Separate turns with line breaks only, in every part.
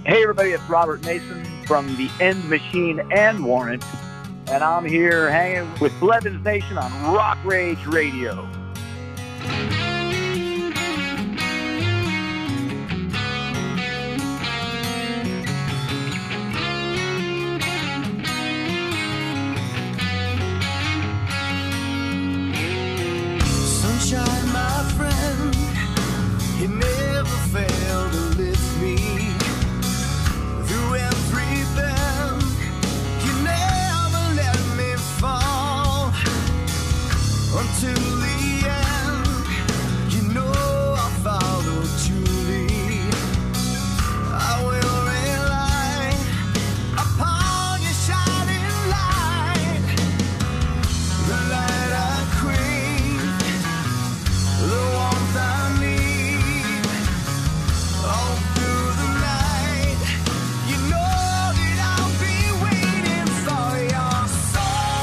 Hey everybody, it's Robert Mason from the End Machine and Warrant, and I'm here hanging with Blevins Nation on Rock Rage Radio.
Sunshine, my friend, he never failed to lift me through every bend. You never let me fall until the end. You know I follow truly. I will rely upon your shining light, the light I crave, the warmth I need. All through the night, you know that I'll be waiting for your sunshine.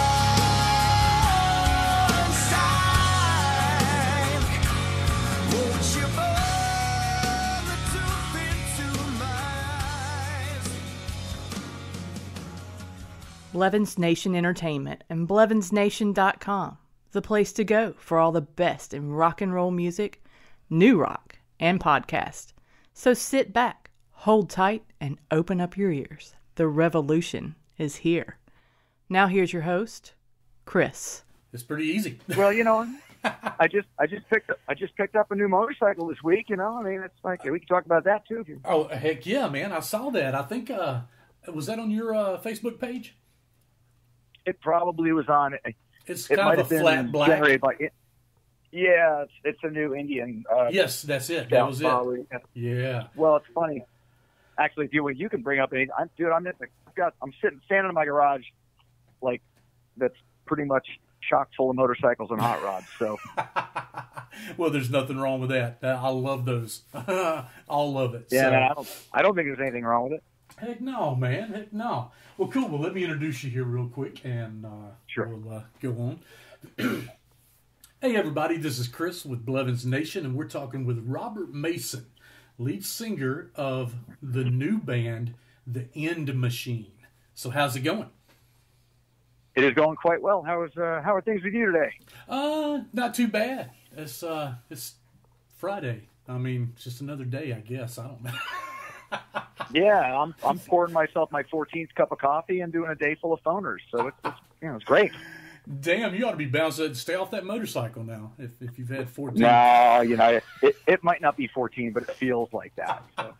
Won't you pour the truth into my eyes?
Blevins Nation Entertainment and BlevinsNation.com, the place to go for all the best in rock and roll music, new rock, and podcast. So sit back, hold tight, and open up your ears. The revolution is here. Now here's your host, Chris.
It's pretty easy.
Well, you know, I just picked up a new motorcycle this week. You know, I mean, it's like we can talk about that too. If you...
Oh, heck yeah, man. I saw that. I think, was that on your Facebook page?
It probably was on.
It's
It
kind
might
of a
have
flat
been
black.
generated by it. Yeah, it's a new Indian.
Yes, that's it. That was it.
probably.
Yeah.
Well, it's funny. Actually, if you can bring up anything. I'm standing in my garage, like that's pretty much chock full of motorcycles and hot rods. So
Well, there's nothing wrong with that. I love those. All of it.
yeah,
So,
man, I don't think there's anything wrong with it.
heck no, man. Heck no. Well, cool. Well, let me introduce you here real quick, and
Sure.
we'll go on. Hey, everybody. This is Chris with Blevins Nation, and we're talking with Robert Mason, lead singer of the new band, The End Machine. So how's it going?
It is going quite well. How are things with you today?
Not too bad. It's Friday. I mean, it's just another day, I guess. I don't know.
Yeah, I'm pouring myself my 14th cup of coffee and doing a day full of phoners. So it's great.
Damn, you ought to be bounced. Stay off that motorcycle now. If you've had 14.
No, you know, it might not be 14, but it feels like that. So.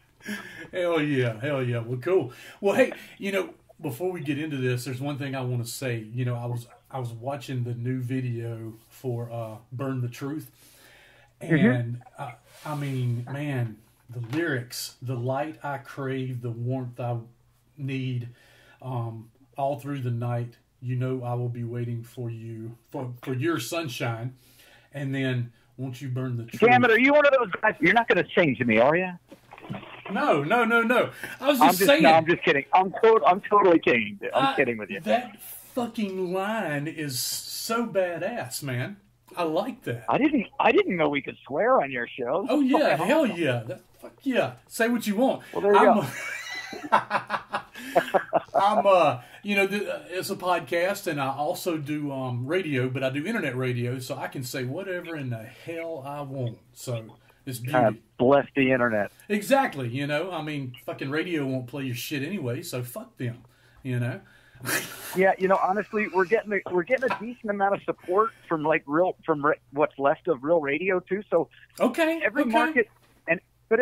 Hell yeah. Well, cool. Well, hey, you know, before we get into this, there's one thing I want to say. You know, I was watching the new video for Burn the Truth, and I mean, man, the lyrics, the light I crave, the warmth I need, all through the night. You know, I will be waiting for you for your sunshine, and then won't you burn the truth?
Damn it, are you one of those guys? You're not going to change me, are you?
No. I was just saying.
No, I'm just kidding. I'm totally kidding. I'm kidding with you.
That fucking line is so badass, man. I like that.
I didn't know we could swear on your show.
Oh yeah, hell yeah. Fuck yeah. Say what you want.
Well, there you go.
You know, it's a podcast, and I also do radio, but I do internet radio, so I can say whatever in the hell I want. So it's beauty.
Bless the internet.
Exactly. You know, I mean, fucking radio won't play your shit anyway, so fuck them. You know.
Yeah, you know, honestly, we're getting a decent amount of support from what's left of real radio too. So every market. But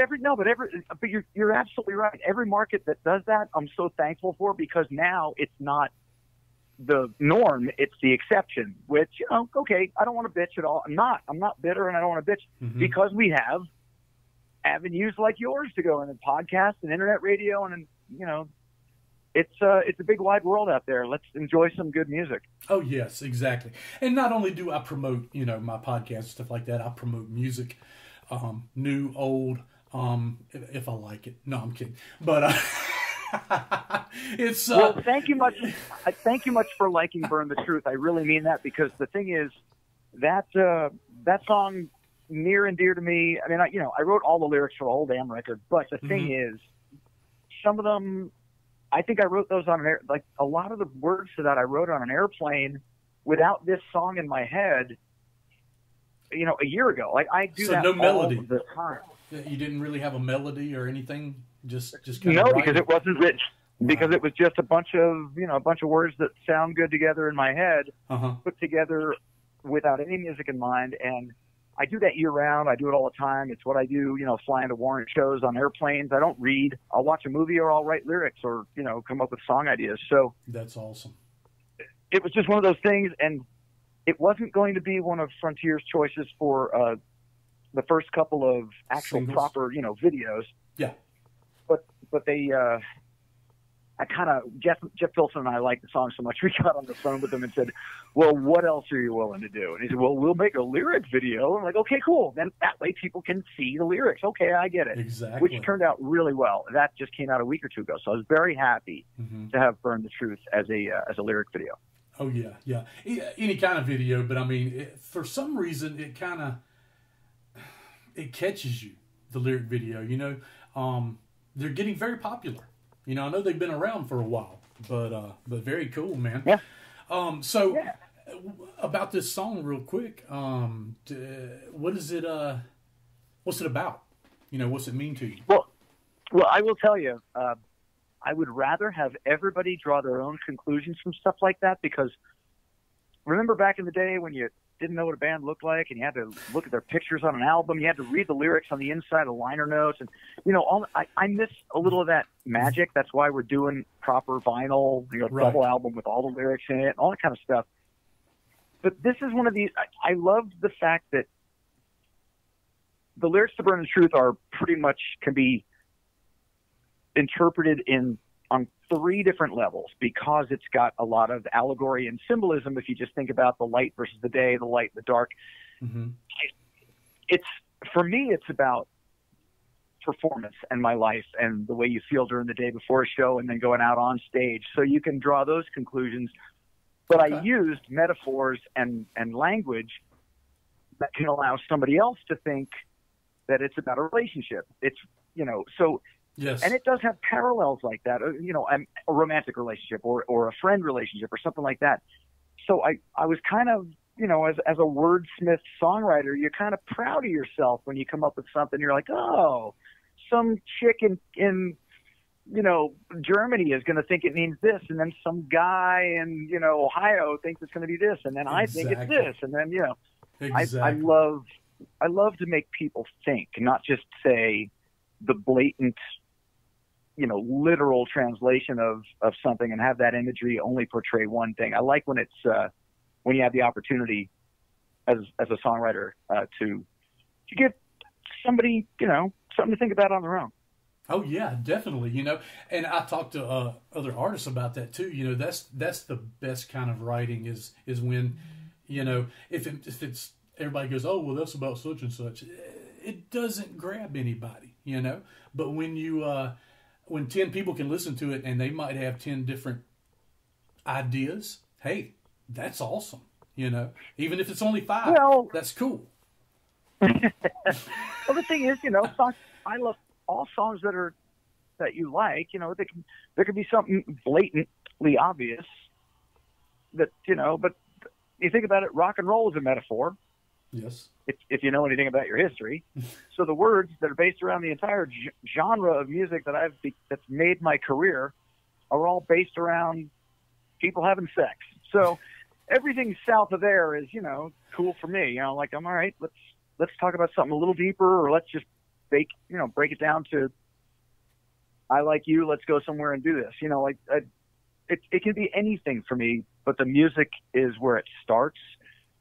you're absolutely right. Every market that does that, I'm so thankful for, because now it's not the norm, it's the exception. Which, you know, okay, I don't want to bitch at all. I'm not bitter, and I don't want to bitch because we have avenues like yours to go in, and podcasts and internet radio, and you know, it's a big wide world out there. Let's enjoy some good music.
Oh yes, exactly. And not only do I promote, you know, my podcast and stuff like that, I promote music, new, old. If I like it. No, I'm kidding. But it's
well, thank you much. Thank you much for liking "Burn the Truth." I really mean that, because the thing is that song near and dear to me. I mean, I wrote all the lyrics for the whole damn record, but the thing is, some of them, I think I wrote those on like a lot of the words to that I wrote on an airplane without this song in my head, you know, a year ago. Like I do that
no melody.
all the time.
You didn't really have a melody or anything? Just kind
no,
of
because it wasn't written. Wow. Because it was just a bunch of words that sound good together in my head, put together without any music in mind. And I do that year round. I do it all the time. It's what I do, you know, flying to Warrant shows on airplanes. I don't read. I'll watch a movie or I'll write lyrics or, you know, come up with song ideas. So
that's awesome.
It was just one of those things. And it wasn't going to be one of Frontier's choices for the first couple of actual
singles.
Proper, you know, videos.
Yeah.
But they, I kind of, Jeff Filson and I liked the song so much, we got on the phone with him and said, well, what else are you willing to do? And he said, well, we'll make a lyric video. I'm like, okay, cool. Then that way people can see the lyrics. Okay, I get it.
Exactly.
Which turned out really well. That just came out a week or two ago. So I was very happy to have Burn the Truth as a lyric video.
Oh, yeah. Any kind of video, but I mean, for some reason, it catches you, the lyric video, you know. They're getting very popular. You know, I know they've been around for a while, but very cool, man.
Yeah.
About this song, real quick, what is it? What's it about? You know, what's it mean to you?
Well, I will tell you, I would rather have everybody draw their own conclusions from stuff like that, because remember back in the day when you didn't know what a band looked like and you had to look at their pictures on an album, you had to read the lyrics on the inside of liner notes, and you know, I miss a little of that magic. That's why we're doing proper vinyl, you know, double album with all the lyrics in it and all that kind of stuff. But this is one of these, I love the fact that the lyrics to Burn the Truth are pretty much, can be interpreted on three different levels, because it's got a lot of allegory and symbolism. If you just think about the light versus the day, the light and the dark, it's, for me, it's about performance and my life and the way you feel during the day before a show and then going out on stage. So you can draw those conclusions. But I used metaphors and language that can allow somebody else to think that it's about a relationship. It's, you know, so.
Yes.
And it does have parallels like that, you know, a romantic relationship or a friend relationship or something like that. So I was kind of, you know, as a wordsmith songwriter, you're kind of proud of yourself when you come up with something. You're like, oh, some chick in you know, Germany is going to think it means this. And then some guy in, you know, Ohio thinks it's going to be this. And then I think it's this. And then, you know, I love to make people think, not just say the blatant, you know, literal translation of something and have that imagery only portray one thing. I like when it's when you have the opportunity as a songwriter to give somebody, you know, something to think about on their own.
Oh yeah, definitely. You know, and I talked to other artists about that too. You know, that's the best kind of writing is when, you know, if it's everybody goes, oh well, that's about such and such. It doesn't grab anybody, you know. But when you when 10 people can listen to it and they might have 10 different ideas, hey, that's awesome, you know. Even if it's only 5, that's cool.
Well, the thing is, you know, I love all songs that you like. You know, there could be something blatantly obvious that, you know, but you think about it, rock and roll is a metaphor.
Yes.
If you know anything about your history. So the words that are based around the entire genre of music that's made my career are all based around people having sex. So everything south of there is, you know, cool for me. You know, like, I'm all right, let's talk about something a little deeper, or let's just break it down to, I like you, let's go somewhere and do this. You know, like it can be anything for me, but the music is where it starts.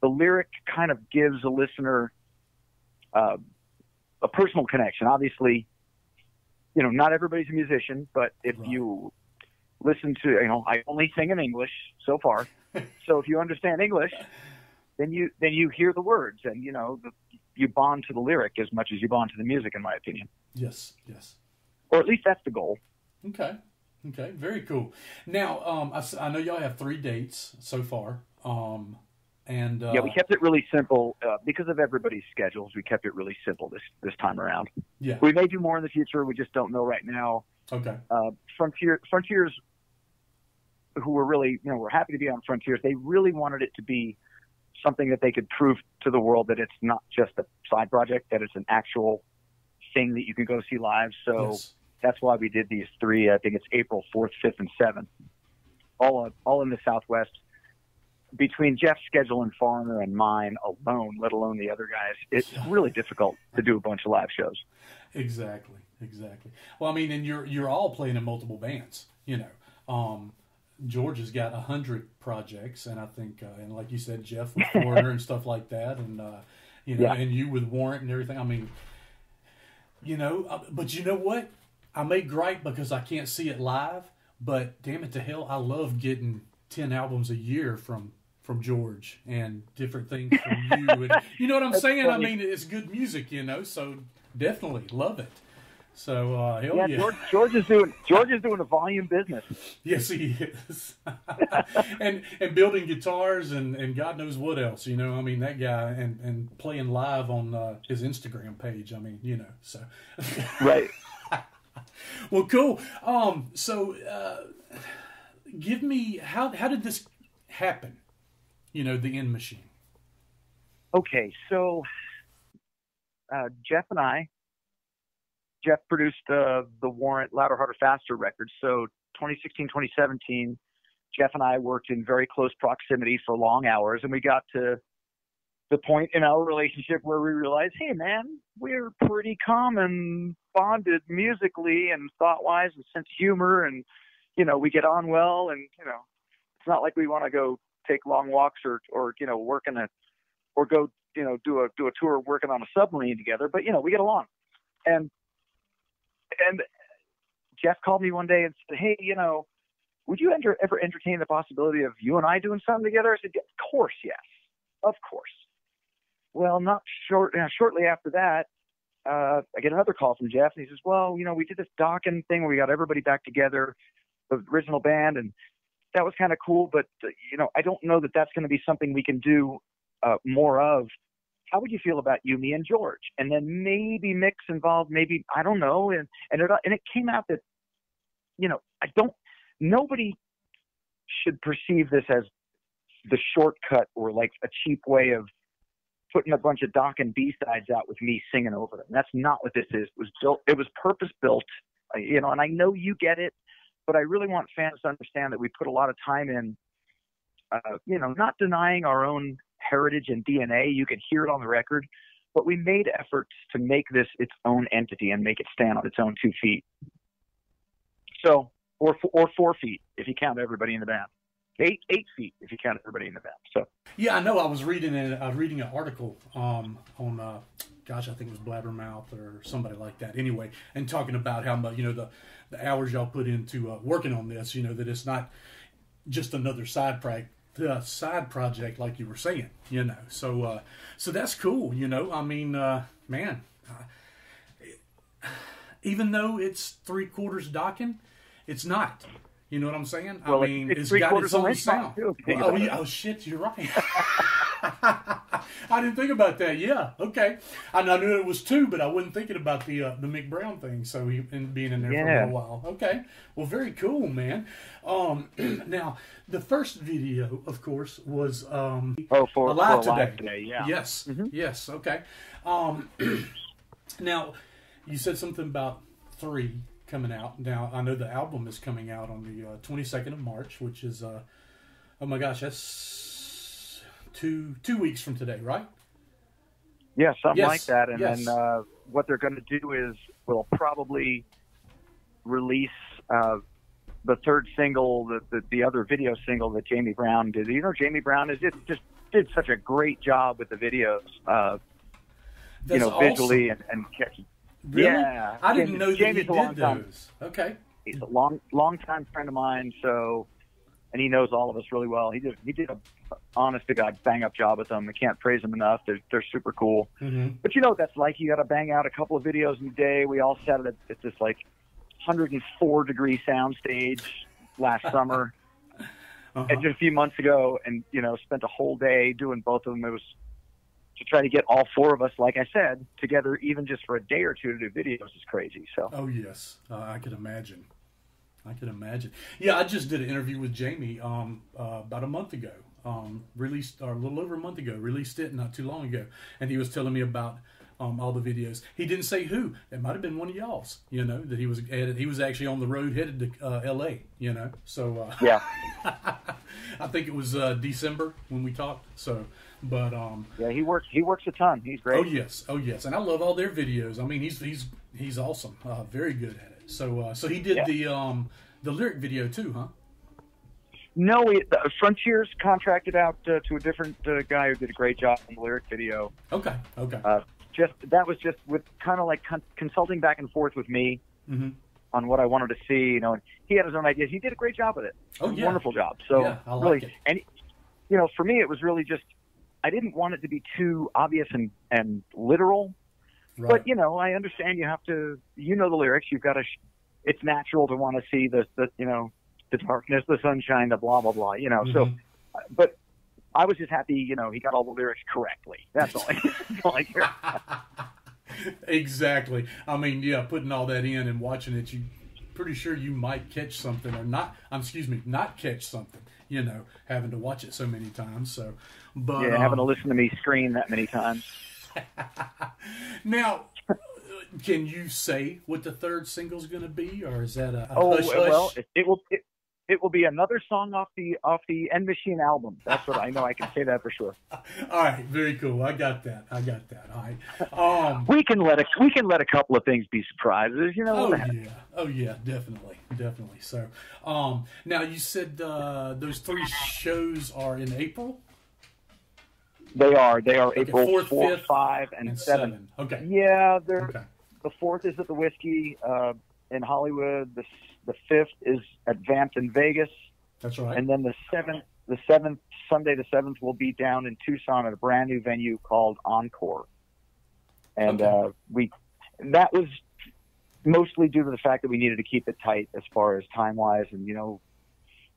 The lyric kind of gives a listener a personal connection. Obviously, you know, not everybody's a musician, but if you listen to, you know, I only sing in English so far. So if you understand English, then you hear the words, and, you know, you bond to the lyric as much as you bond to the music, in my opinion.
Yes.
Or at least that's the goal.
Okay, very cool. Now, I know y'all have 3 dates so far. And
we kept it really simple because of everybody's schedules. We kept it really simple this time around.
Yeah,
we may do more in the future. We just don't know right now.
Okay.
Frontiers, who were really, were happy to be on Frontiers. They really wanted it to be something that they could prove to the world that it's not just a side project, that it's an actual thing that you can go see live. So that's why we did these 3. I think it's April 4th, 5th, and 7th, all in the Southwest. Between Jeff's schedule and Foreigner and mine alone, let alone the other guys, it's really difficult to do a bunch of live shows.
Exactly. Well, I mean, and you're all playing in multiple bands, George has got 100 projects, and I think, and like you said, Jeff with Foreigner and stuff like that, and and you with Warrant and everything. I mean, but you know what? I may gripe because I can't see it live, but damn it to hell, I love getting 10 albums a year from George and different things from you. And, you know what I'm saying? Funny. I mean, it's good music, so definitely love it. So hell yeah.
George is doing a volume business.
Yes, he is. and building guitars and God knows what else. I mean, that guy and playing live on his Instagram page. I mean, so
right.
Well, cool. So give me how did this happen? The End Machine.
Okay, so Jeff produced the Warrant Louder, Harder, Faster record. So 2016, 2017, Jeff and I worked in very close proximity for long hours, and we got to the point in our relationship where we realized, hey man, we're pretty common bonded musically and thought-wise and sense of humor, and we get on well, and it's not like we want to go take long walks or work in or go do a tour working on a submarine together, but we get along. And Jeff called me one day and said, hey, would you ever entertain the possibility of you and I doing something together? I said, yeah, of course, yes, of course. Well, shortly after that, I get another call from Jeff, and he says, well, we did this docking thing where we got everybody back together, the original band, and that was kind of cool, but, I don't know that that's going to be something we can do more of. How would you feel about you, me, and George? And then maybe Mick's involved, maybe, I don't know. And it came out that, nobody should perceive this as the shortcut or like a cheap way of putting a bunch of Doc and B-sides out with me singing over them. That's not what this is. It was purpose built, and I know you get it, but I really want fans to understand that we put a lot of time in, not denying our own heritage and DNA. You can hear it on the record, but we made efforts to make this its own entity and make it stand on its own 2 feet. So, or 4 feet if you count everybody in the band. 8 feet if you count everybody in the band. So
yeah, I know. I was reading an article on I think it was Blabbermouth or somebody like that. Anyway, and talking about how much the hours y'all put into working on this. That it's not just another side project like you were saying. So that's cool. I mean, man. Even though it's 3/4 docking, it's not. You know what I'm saying?
Well,
I mean,
it's
got its own sound.
Too,
oh shit, you're right. I didn't think about that. Yeah, okay. I knew it was 2, but I wasn't thinking about the Mick Brown thing. So being in there for a little while. Okay, well, very cool, man. Now the first video, of course, was
for
Alive
Today. Yeah.
Yes. Mm-hmm. Yes. Okay. Now you said something about 3 coming out. Now I know the album is coming out on the 22nd of March, which is oh my gosh, that's two weeks from today, right?
Yeah, something like that. And then what they're going to do is we'll probably release the 3rd single, the other video single that Jamie Brown did. Jamie Brown just did such a great job with the videos, visually
awesome.
and catchy.
Really?
Yeah,
I didn't know that
Jamie's
he did those. Okay.
He's a long time friend of mine, and he knows all of us really well. He did a honest to God bang up job with them. I can't praise them enough. They're super cool. Mm-hmm. But what that's like. You got to bang out a couple of videos in a day. We all sat at this like 104-degree sound stage last summer, and just a few months ago, and spent a whole day doing both of them. It was to try to get all four of us, like I said, together, even just for a day or two to do videos is crazy. So.
Oh yes, I can imagine. Yeah, I just did an interview with Jamie about a month ago. Released, or a little over a month ago. Released it not too long ago, and he was telling me about all the videos. He didn't say who. It might have been one of y'all's. You know, that he was added. He was actually on the road headed to L.A. You know, so
yeah.
I think it was December when we talked. So, but
yeah, he works a ton. He's great.
Oh yes, and I love all their videos. I mean, he's awesome. Very good at it. So he did the lyric video too, huh?
No, Frontiers contracted out to a different guy who did a great job on the lyric video.
Okay.
That was just with kind of like consulting back and forth with me on what I wanted to see. You know, and he had his own ideas. He did a great job with it.
Oh yeah,
wonderful job. So
yeah, I like
really,
it.
and you know, for me, it was really just I didn't want it to be too obvious and literal. Right. But you know, I understand you have to. You know the lyrics. You've got to. It's natural to want to see the you know. The darkness, the sunshine, the blah, blah, blah, you know. So, but I was just happy, you know, he got all the lyrics correctly. That's all I care.
Exactly. I mean, yeah, putting all that in and watching it, you pretty sure you might catch something or not, not catch something, you know, having to watch it so many times. So, but
yeah, having to listen to me scream that many times.
Now, can you say what the third single's going to be, or is that a
hush? Well,
hush?
It will be another song off the End Machine album. That's what I know. I can say that for sure.
All right, very cool. I got that. All right.
We can let a couple of things be surprises. You know.
Oh yeah, definitely. So, now you said those three shows are in April.
They are
Okay,
April
4th,
4th, 5, and 7.
Okay.
Yeah, the 4th is at the Whiskey in Hollywood. The 5th is at Vamped in Vegas.
That's right.
And then the 7th, Sunday the 7th, will be down in Tucson at a brand new venue called Encore. And that was mostly due to the fact that we needed to keep it tight as far as time-wise and, you know,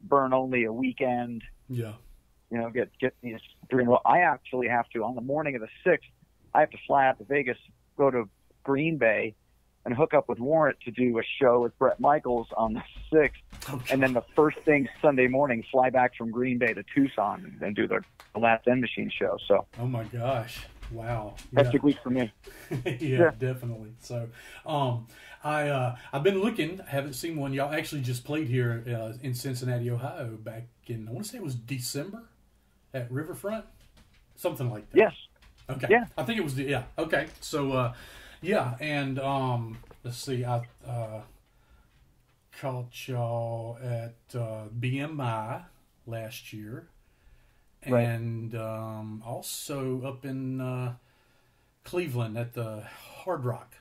burn only a weekend.
Yeah.
You know, get these during. Well, I actually have to on the morning of the 6th. I have to fly out to Vegas, go to Green Bay, and hook up with Warrant to do a show with Bret Michaels on the 6th, and then the first thing Sunday morning, fly back from Green Bay to Tucson and do the last End Machine show. So.
Oh my gosh! Wow.
Hectic week for me.
yeah, definitely. So, I've been looking. Haven't seen one. Y'all actually just played here in Cincinnati, Ohio, back in I want to say it was December at Riverfront, something like that.
Yes.
Okay.
Yeah.
I think it was Okay. So. Yeah, and let's see, I caught y'all at BMI last year, and also up in Cleveland at the Hard Rock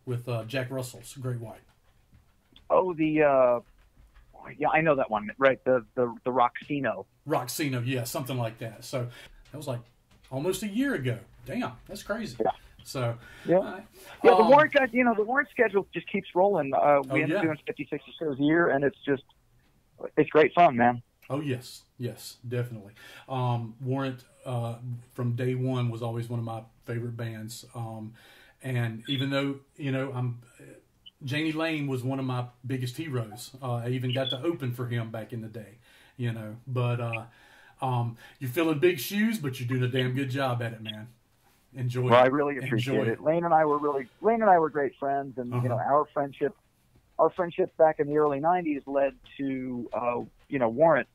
with Jack Russell's Great White.
Oh, yeah, I know that one, right? The Roxino.
Roxino, yeah, something like that. So that was like almost a year ago. Damn, that's crazy.
Yeah.
So
yeah, the Warrant guys, you know, the Warrant schedule just keeps rolling. We end up doing 50, 60 shows a year, and it's great fun, man.
Oh yes, definitely. Warrant from day one was always one of my favorite bands, and even though you know Janie Lane was one of my biggest heroes. I even got to open for him back in the day, you know. But you're filling big shoes, but you're doing a damn good job at it, man. Enjoy it.
Well, I really appreciate it. Lane and I were great friends, and you know, our friendship back in the early '90s led to you know, Warrant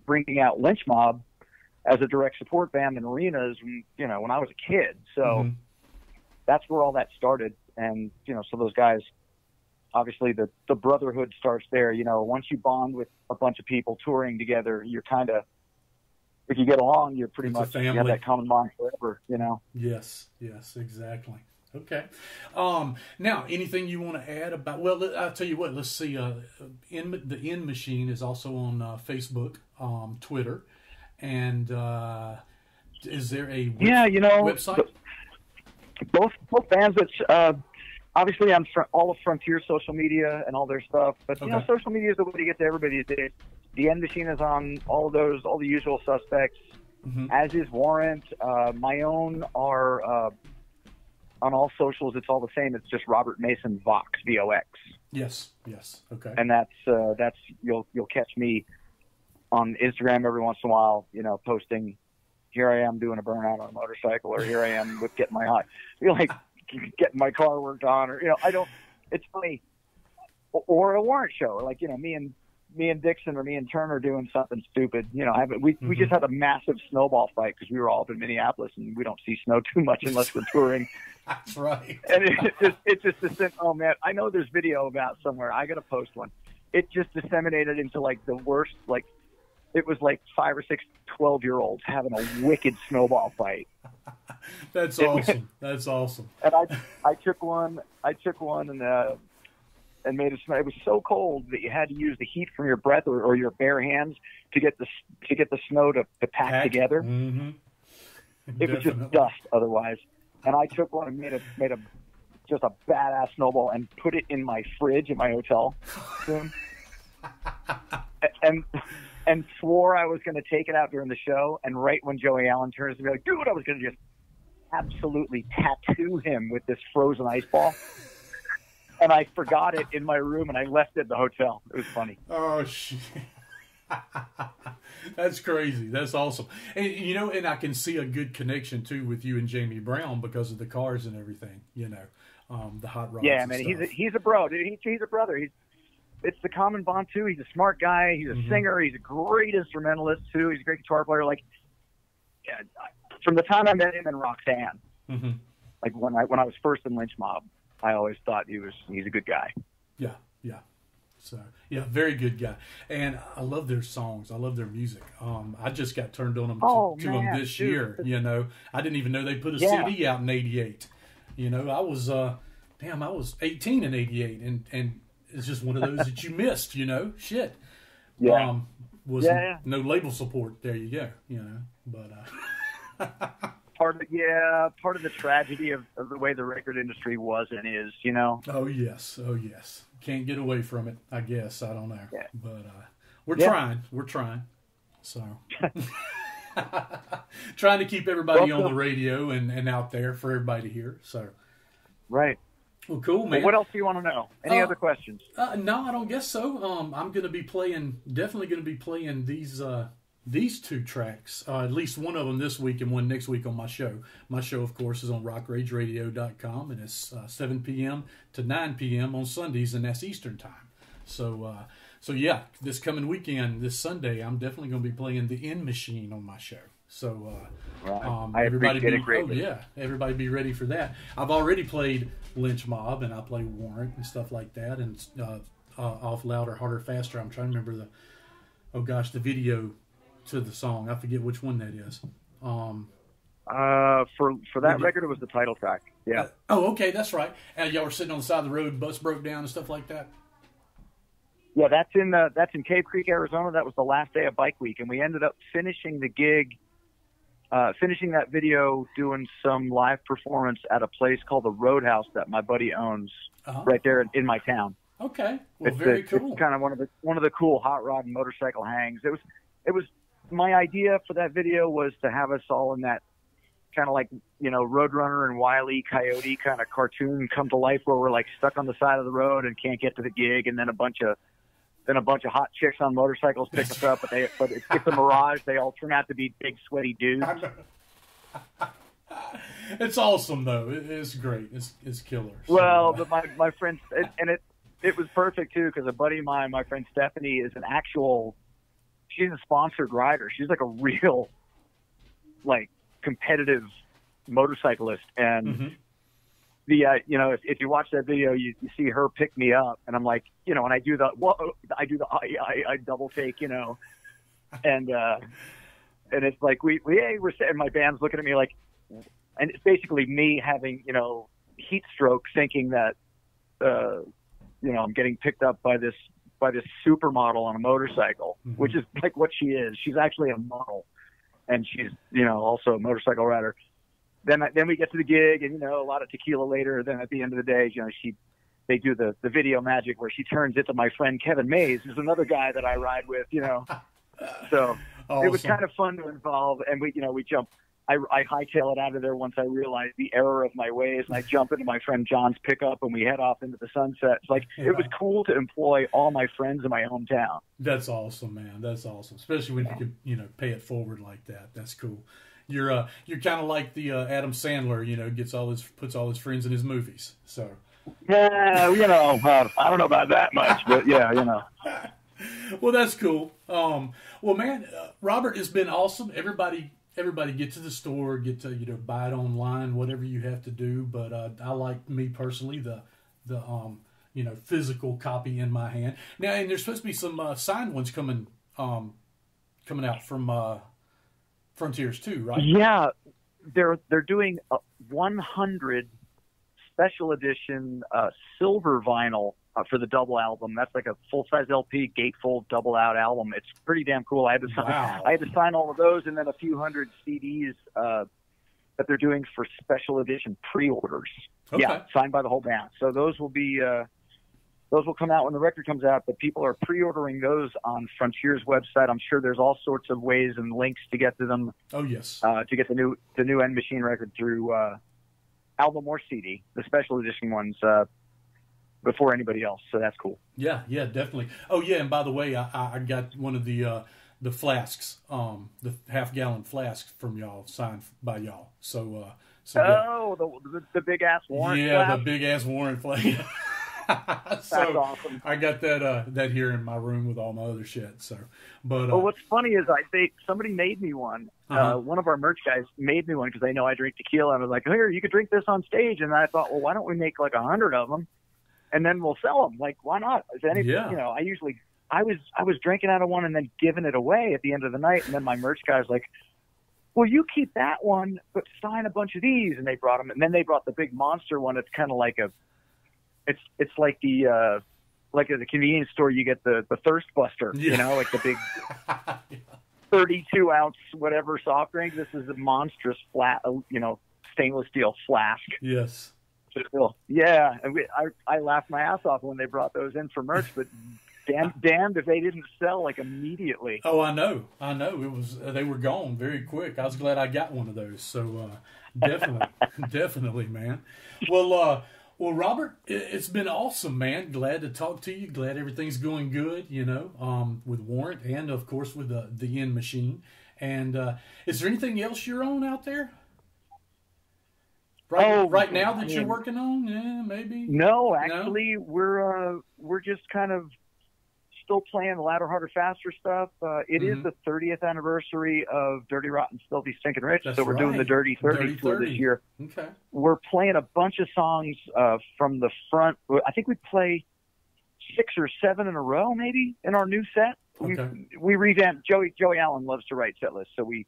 bringing out Lynch Mob as a direct support band in arenas. You know, when I was a kid, so that's where all that started. And you know, so those guys, obviously, the brotherhood starts there. You know, once you bond with a bunch of people touring together, you're kind of, if you get along, you're pretty much, you have that common bond forever, you know?
Yes, exactly. Okay. Now, anything you want to add about, well, I'll tell you what, let's see, the End Machine is also on Facebook, Twitter, and is there a website?
Both bands, it's obviously on all of Frontier social media and all their stuff, but you know, social media is the way to get to everybody these days. The End Machine is on all of those, all the usual suspects. as is Warrant. My own are on all socials. It's all the same. It's just Robert Mason Vox, VOX.
Yes. Okay.
And that's you'll catch me on Instagram every once in a while. Posting. Here I am doing a burnout on a motorcycle, or here I am with getting my getting my car worked on, or I don't. It's funny, or a Warrant show, or like me and Dixon or me and Turner doing something stupid. We just had a massive snowball fight because we were all up in Minneapolis and we don't see snow too much unless we're touring.
That's right.
And it's just a oh man, I know there's video about somewhere. I got to post one. It just disseminated into like the worst, like it was like 5 or 6 12-year-olds having a wicked snowball fight.
That's awesome. That's awesome.
And I took one and made it. It was so cold that you had to use the heat from your breath or your bare hands to get the snow to pack together.
Mm-hmm.
It was just dust otherwise. And I took one and made a just a badass snowball and put it in my fridge at my hotel room. and swore I was going to take it out during the show. And right when Joey Allen turns to me like, dude, I was going to just absolutely tattoo him with this frozen ice ball. And I forgot it in my room, and I left it at the hotel. It was funny.
Oh, shit. That's crazy. That's awesome. And, and I can see a good connection, too, with you and Jamie Brown because of the cars and everything, the hot rods.
Yeah, man, he's a bro. Dude. He's a brother. It's the common bond, too. He's a smart guy. He's a singer. He's a great instrumentalist, too. He's a great guitar player. Like, yeah, from the time I met him in Roxanne, like when I was first in Lynch Mob, I always thought he's a good guy.
Yeah. So, very good guy. And I love their songs. I love their music. I just got turned on them to them this year, I didn't even know they put a CD out in 88. I was 18 in 88, and it's just one of those that you missed, shit.
Yeah.
No label support. There you go, but
part of the tragedy of the way the record industry was and is,
Oh yes. Can't get away from it, I guess. I don't know.
Yeah.
But we're trying. So trying to keep everybody on the radio and out there for everybody to hear. So
right.
Well, cool, man.
Well, what else do you want to know? Any other questions?
No, I don't guess so. I'm going to be definitely going to be playing these 2 tracks, at least one of them this week and one next week on my show. My show, of course, is on rockrageradio.com, and it's 7 p.m. to 9 p.m. on Sundays, and that's Eastern time. So yeah, this coming weekend, this Sunday, I'm definitely going to be playing the End Machine on my show. So everybody everybody be ready for that. I've already played Lynch Mob, and I play Warrant and stuff like that, and off Louder, Harder, Faster. I'm trying to remember the video to the song. I forget which one that is.
For that record, it was the title track. Yeah.
Okay, that's right. And y'all were sitting on the side of the road, bus broke down and stuff like that.
Yeah, that's in Cave Creek, Arizona. That was the last day of Bike Week, and we ended up finishing the gig, finishing that video, doing some live performance at a place called the Roadhouse that my buddy owns right there in my town.
Okay, well, very cool.
It's kind of one of the cool hot rod and motorcycle hangs. It was. My idea for that video was to have us all in that kind of like, Roadrunner and Wile E. Coyote kind of cartoon come to life where we're like stuck on the side of the road and can't get to the gig, and then a bunch of hot chicks on motorcycles pick us up, but it's a mirage. They all turn out to be big sweaty dudes.
It's awesome though. It's great. It's killer.
Well, but my friend, it was perfect too, because a buddy of mine, my friend Stephanie, is she's a sponsored rider. She's like a real, like, competitive motorcycist. And if you watch that video, you see her pick me up, and I'm like, and I do the I double take, and it's like we're sitting, my band's looking at me like, and it's basically me having heat stroke, thinking that I'm getting picked up by this supermodel on a motorcycle, which is like what she is. She's actually a model, and she's also a motorcycle rider. Then we get to the gig, and a lot of tequila later. Then at the end of the day, they do the video magic where she turns it to my friend Kevin Mays, who's another guy that I ride with. So It was kind of fun to involve, and we jump. I hightail it out of there once I realize the error of my ways, and I jump into my friend John's pickup, and we head off into the sunset. It's like it was cool to employ all my friends in my hometown.
That's awesome, man. That's awesome, especially when you can pay it forward like that. That's cool. You're kind of like the Adam Sandler, puts all his friends in his movies. So
yeah, I don't know about that much, but yeah.
Well, that's cool. Well, man, Robert, it's been awesome. Everybody get to the store, get to buy it online, whatever you have to do. But I like, me personally, the physical copy in my hand now. And there's supposed to be some signed ones coming out from Frontiers too, right?
Yeah, they're doing 100 special edition silver vinyl for the double album. That's like a full-size LP, gatefold, double-out album. It's pretty damn cool. I had to sign all of those, and then a few hundred CDs that they're doing for special edition pre-orders. Okay. Yeah, signed by the whole band. So those will come out when the record comes out, but people are pre-ordering those on Frontier's website. I'm sure there's all sorts of ways and links to get to them.
Oh, yes.
To get the new End Machine record through album or CD, the special edition ones, before anybody else. So that's cool.
Yeah, definitely. Oh, yeah, and by the way, I got one of the flasks, the half-gallon flasks from y'all, signed by y'all. So
the big-ass Warrant
flask?
Yeah,
the big-ass Warrant flask.
That's awesome.
I got that here in my room with all my other shit. So, but
what's funny is somebody made me one. One of our merch guys made me one because they know I drink tequila. And I was like, here, you could drink this on stage. And I thought, well, why don't we make like 100 of them, and then we'll sell them? Like, why not? I was drinking out of one and then giving it away at the end of the night, and then my merch guy was like, well, you keep that one, but sign a bunch of these. And they brought them, and then they brought the big monster one. It's kind of like it's like the like at the convenience store you get the Thirst Buster, like the big 32 ounce whatever soft drink. This is a monstrous flat, stainless steel flask.
Yes.
Yeah, and I laughed my ass off when they brought those in for merch, but damned if they didn't sell like immediately.
Oh, I know. It was they were gone very quick. I was glad I got one of those. So definitely, man. Well, Robert, it's been awesome, man. Glad to talk to you. Glad everything's going good, with Warrant and, of course, with the End Machine. And is there anything else you're on out there? Right now that you're working on? Yeah, maybe.
No, actually, we're just kind of still playing the louder, harder, faster stuff. It is the 30th anniversary of Dirty, Rotten, Filthy, Stinking Rich, so we're doing the Dirty 30 tour this year.
Okay.
We're playing a bunch of songs from the front. I think we play 6 or 7 in a row, maybe, in our new set.
Okay.
We revamped. Joey Allen loves to write set lists, so we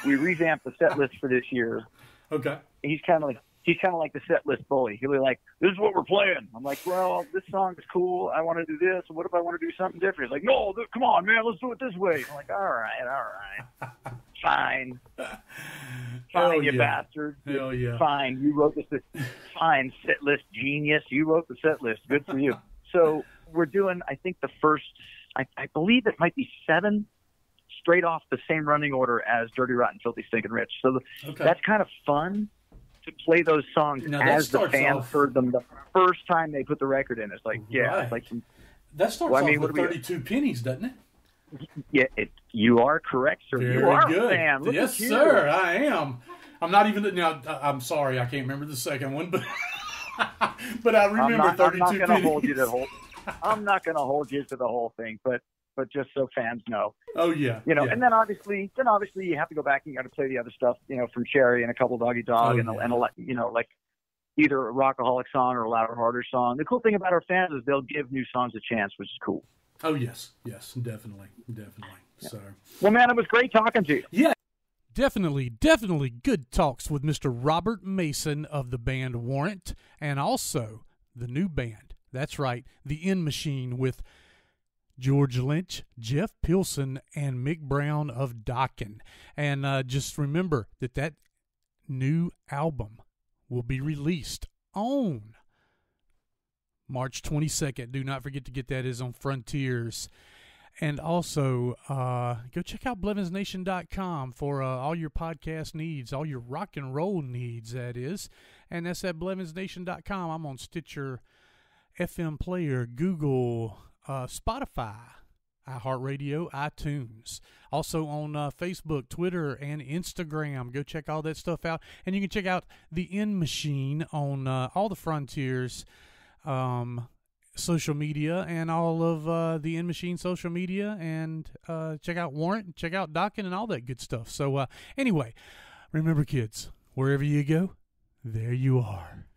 revamped the set list for this year.
Okay.
He's kind of like the set list bully. He'll be like, this is what we're playing. I'm like, well, this song is cool. I want to do this. What if I want to do something different? He's like, no, come on, man, let's do it this way. I'm like, all right. Fine. Fine, you bastard.
Hell yeah.
Fine. You wrote this. Fine, set list genius. You wrote the set list. Good for you. So we're doing, I think, the first, I believe it might be 7 straight off the same running order as Dirty, Rotten, Filthy, Stinking Rich. So that's kind of fun to play those songs as the fans heard them the first time they put the record in. It's like, it's like
that starts off with 32 pennies, doesn't it?
Yeah, you are correct, sir.
Very
you are
good.
A fan. Look
yes,
at you.
sir. I am. I'm not even. Now, I'm sorry, I can't remember the second one, but I remember 32 pennies.
I'm not going to hold you to the whole thing, but just so fans know.
Oh yeah.
And then obviously you have to go back and you got to play the other stuff, from Cherry and a couple Doggy Dog and like either a Rockaholic song or a louder, harder song. The cool thing about our fans is they'll give new songs a chance, which is cool.
Oh yes, definitely. Yeah. So.
Well, man, it was great talking to you.
Yeah. Definitely good talks with Mr. Robert Mason of the band Warrant and also the new band. That's right, the End Machine with George Lynch, Jeff Pilson, and Mick Brown of Dokken. And just remember that new album will be released on March 22nd. Do not forget to get that. Is on Frontiers. And also, go check out blevinsnation.com for all your podcast needs, all your rock and roll needs, that is. And that's at blevinsnation.com. I'm on Stitcher, FM Player, Google, Spotify, iHeartRadio, iTunes. Also on Facebook, Twitter, and Instagram. Go check all that stuff out. And you can check out the End Machine on all the Frontiers social media and all of the End Machine social media. And check out Warrant, check out Dockin' and all that good stuff. So anyway, remember, kids, wherever you go, there you are.